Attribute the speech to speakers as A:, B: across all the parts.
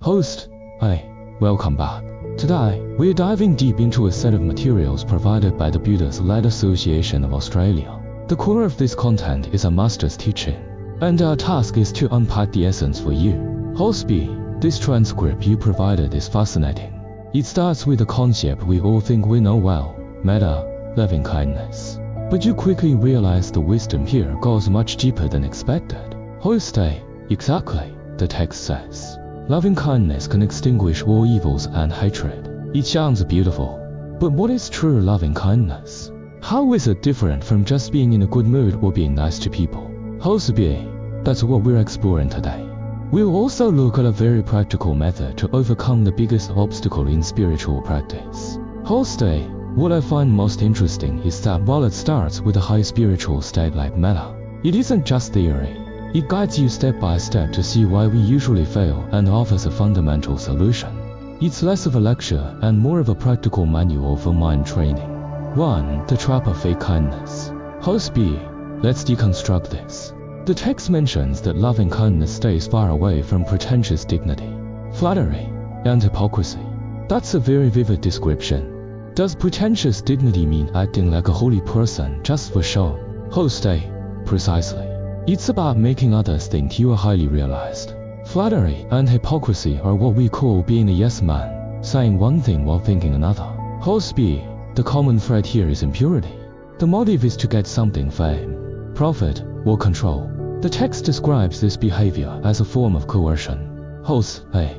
A: Host, hi, welcome back. Today, we're diving deep into a set of materials provided by the Buddhist-led Association of Australia. The core of this content is a master's teaching, and our task is to unpack the essence for you. Host B, this transcript you provided is fascinating. It starts with a concept we all think we know well, metta, loving kindness. But you quickly realize the wisdom here goes much deeper than expected. Host A, exactly, the text says. Loving kindness can extinguish all evils and hatred. It sounds beautiful. But what is true loving kindness? How is it different from just being in a good mood or being nice to people? Host B, that's what we're exploring today. We'll also look at a very practical method to overcome the biggest obstacle in spiritual practice. Host A, what I find most interesting is that while it starts with a high spiritual state like metta, it isn't just theory. It guides you step by step to see why we usually fail and offers a fundamental solution. It's less of a lecture and more of a practical manual for mind training. 1. The trap of fake kindness. Host B, let's deconstruct this. The text mentions that loving kindness stays far away from pretentious dignity, flattery, and hypocrisy. That's a very vivid description. Does pretentious dignity mean acting like a holy person just for show? Host A, precisely. It's about making others think you are highly realized. Flattery and hypocrisy are what we call being a yes man, saying one thing while thinking another. Host B, the common thread here is impurity. The motive is to get something, fame, profit, or control. The text describes this behavior as a form of coercion. Host A,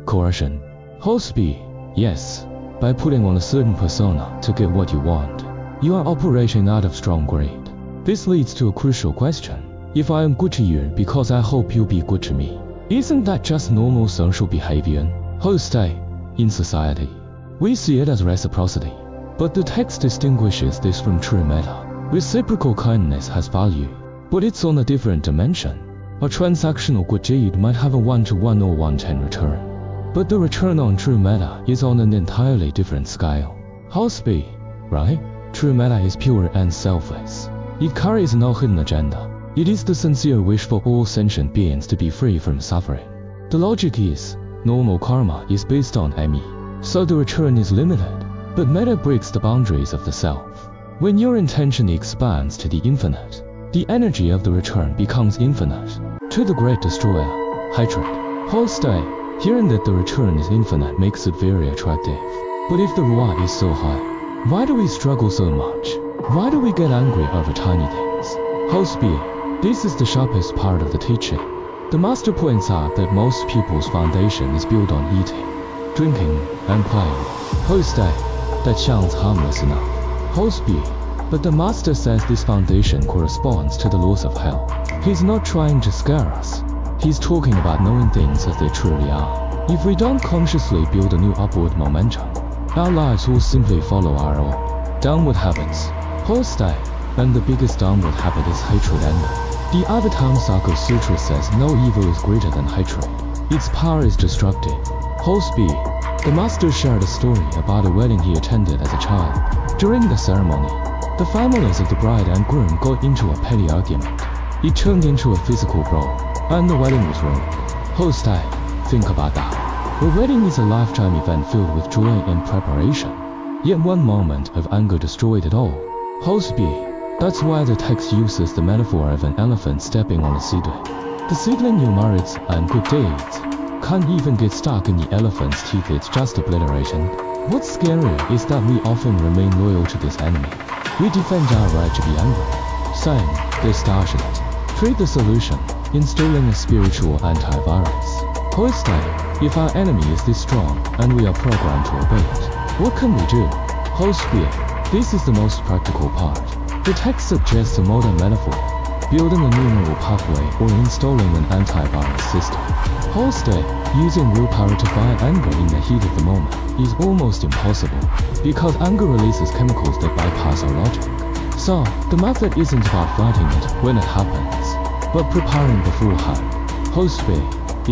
A: coercion. Host B, yes. By putting on a certain persona to get what you want, you are operating out of strong greed. This leads to a crucial question. If I am good to you because I hope you'll be good to me, isn't that just normal social behavior? Host A, in society, we see it as reciprocity. But the text distinguishes this from true metta. Reciprocal kindness has value, but it's on a different dimension. A transactional good deed might have a 1-to-1 or 1-10 return. But the return on true metta is on an entirely different scale. Host B, right? True metta is pure and selfless. It carries no hidden agenda. It is the sincere wish for all sentient beings to be free from suffering. The logic is, normal karma is based on ami, so the return is limited. But metta breaks the boundaries of the self. When your intention expands to the infinite, the energy of the return becomes infinite. To the great destroyer, hatred. Host A, hearing that the return is infinite makes it very attractive. But if the reward is so high, why do we struggle so much? Why do we get angry over tiny things? Host B, this is the sharpest part of the teaching. The master points out that most people's foundation is built on eating, drinking, and playing. Host A, that sounds harmless enough. Host B, but the master says this foundation corresponds to the laws of hell. He's not trying to scare us. He's talking about knowing things as they truly are. If we don't consciously build a new upward momentum, our lives will simply follow our own downward habits. Host A, and the biggest downward habit is hatred anger. The Avatamsaka Sutra says no evil is greater than hatred. Its power is destructive. Host B, the master shared a story about a wedding he attended as a child. During the ceremony, the families of the bride and groom got into a petty argument. It turned into a physical brawl, and the wedding was ruined. Host A, think about that. A wedding is a lifetime event filled with joy and preparation. Yet one moment of anger destroyed it all. Host B, that's why the text uses the metaphor of an elephant stepping on a seedling. The seedling you merits and good deeds can't even get stuck in the elephant's teeth, it's just obliterated. What's scarier is that we often remain loyal to this enemy. We defend our right to be angry, saying, they started it. Treat the solution, installing a spiritual antivirus. Host A, if our enemy is this strong and we are programmed to obey it, what can we do? Host B, this is the most practical part. The text suggests a modern metaphor, building a new neural pathway or installing an antivirus system. Host A, using willpower to fight anger in the heat of the moment is almost impossible, because anger releases chemicals that bypass our logic. So, the method isn't about fighting it when it happens, but preparing beforehand. Host B,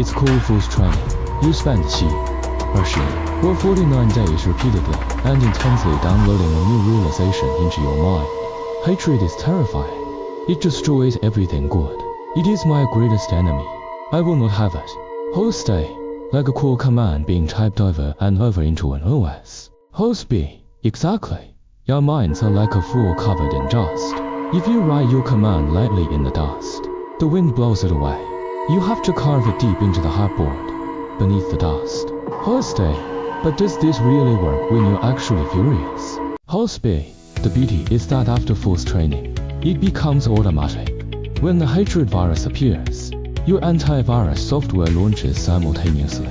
A: it's called force training. You spend or 49 days repeatedly and intensely downloading a new realization into your mind. Hatred is terrifying. It destroys everything good. It is my greatest enemy. I will not have it. Host A, like a call command being typed over and over into an OS. Host B. Exactly. Your minds are like a floor covered in dust. If you write your command lightly in the dust, the wind blows it away. You have to carve it deep into the hardboard, beneath the dust. Host A. But does this really work when you're actually furious? Host B. The beauty is that after force training, it becomes automatic. When the hatred virus appears, your antivirus software launches simultaneously.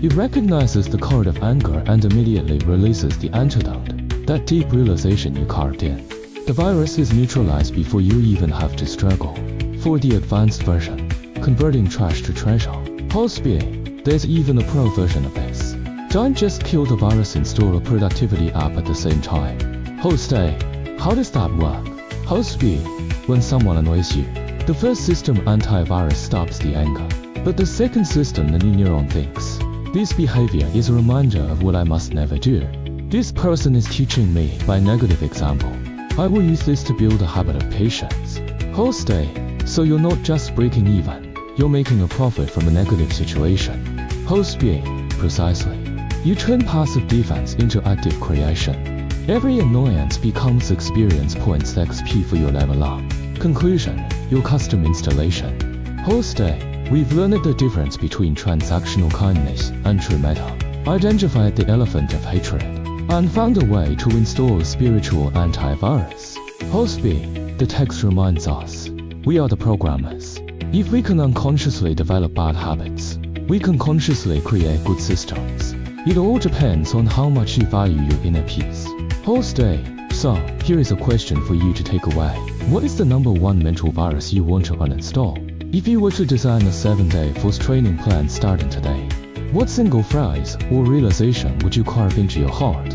A: It recognizes the code of anger and immediately releases the antidote, that deep realization you carved in. The virus is neutralized before you even have to struggle. For the advanced version, converting trash to treasure. Host B. There's even a pro version of this. Don't just kill the virus, install a productivity app at the same time. Host A. How does that work? Host B. When someone annoys you, the first system antivirus stops the anger, but the second system, the new neuron, thinks, this behavior is a reminder of what I must never do. This person is teaching me by negative example. I will use this to build a habit of patience. Host A. So you're not just breaking even, you're making a profit from a negative situation. Host B. Precisely. You turn passive defense into active creation. Every annoyance becomes experience points XP for your level up. Conclusion. Your custom installation. Host A. We've learned the difference between transactional kindness and true meta, identified the elephant of hatred, and found a way to install a spiritual antivirus. Host B. The text reminds us, we are the programmers. If we can unconsciously develop bad habits, we can consciously create good systems. It all depends on how much you value your inner peace. Host A. So, here is a question for you to take away. What is the #1 mental virus you want to uninstall? If you were to design a 7-day force training plan starting today, what single phrase or realization would you carve into your heart?